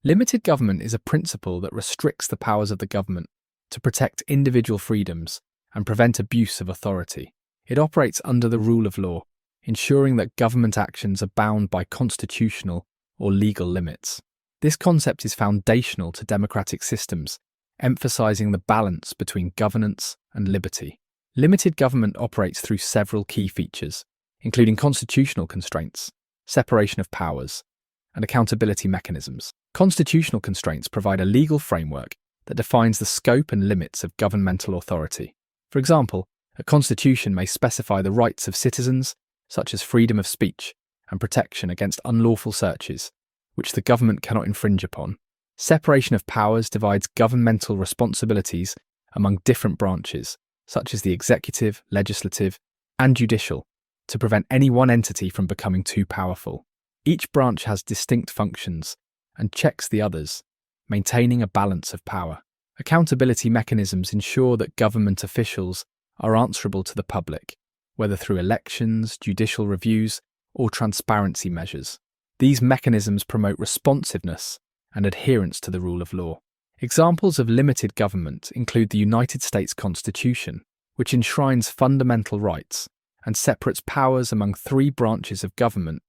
Limited government is a principle that restricts the powers of the government to protect individual freedoms and prevent abuse of authority. It operates under the rule of law, ensuring that government actions are bound by constitutional or legal limits. This concept is foundational to democratic systems, emphasizing the balance between governance and liberty. Limited government operates through several key features, including constitutional constraints, separation of powers, and accountability mechanisms. Constitutional constraints provide a legal framework that defines the scope and limits of governmental authority. For example, a constitution may specify the rights of citizens, such as freedom of speech and protection against unlawful searches, which the government cannot infringe upon. Separation of powers divides governmental responsibilities among different branches, such as the executive, legislative, and judicial, to prevent any one entity from becoming too powerful. Each branch has distinct functions and checks the others, maintaining a balance of power. Accountability mechanisms ensure that government officials are answerable to the public, whether through elections, judicial reviews, or transparency measures. These mechanisms promote responsiveness and adherence to the rule of law. Examples of limited government include the United States Constitution, which enshrines fundamental rights and separates powers among three branches of government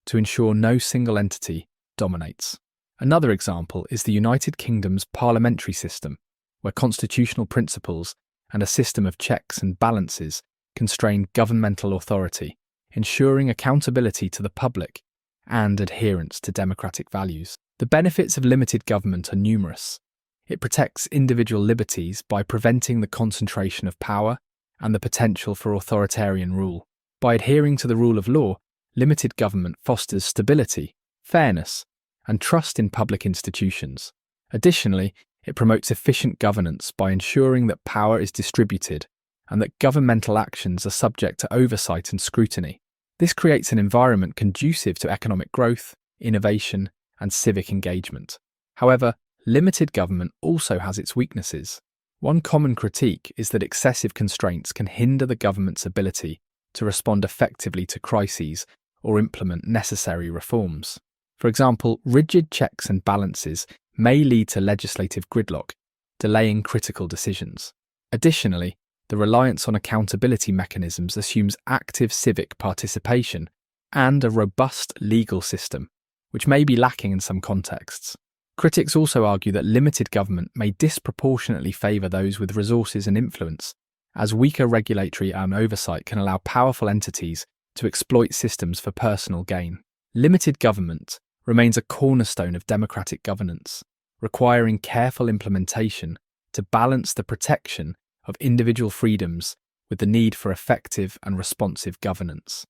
to ensure no single entity dominates. Another example is the United Kingdom's parliamentary system, where constitutional principles and a system of checks and balances constrain governmental authority, ensuring accountability to the public and adherence to democratic values. The benefits of limited government are numerous. It protects individual liberties by preventing the concentration of power and the potential for authoritarian rule. By adhering to the rule of law, limited government fosters stability, fairness, and trust in public institutions. Additionally, it promotes efficient governance by ensuring that power is distributed and that governmental actions are subject to oversight and scrutiny. This creates an environment conducive to economic growth, innovation, and civic engagement. However, limited government also has its weaknesses. One common critique is that excessive constraints can hinder the government's ability to respond effectively to crises or implement necessary reforms. For example, rigid checks and balances may lead to legislative gridlock, delaying critical decisions. Additionally, the reliance on accountability mechanisms assumes active civic participation and a robust legal system, which may be lacking in some contexts. Critics also argue that limited government may disproportionately favour those with resources and influence, as weaker regulatory and oversight can allow powerful entities to exploit systems for personal gain. Limited government remains a cornerstone of democratic governance, requiring careful implementation to balance the protection of individual freedoms with the need for effective and responsive governance.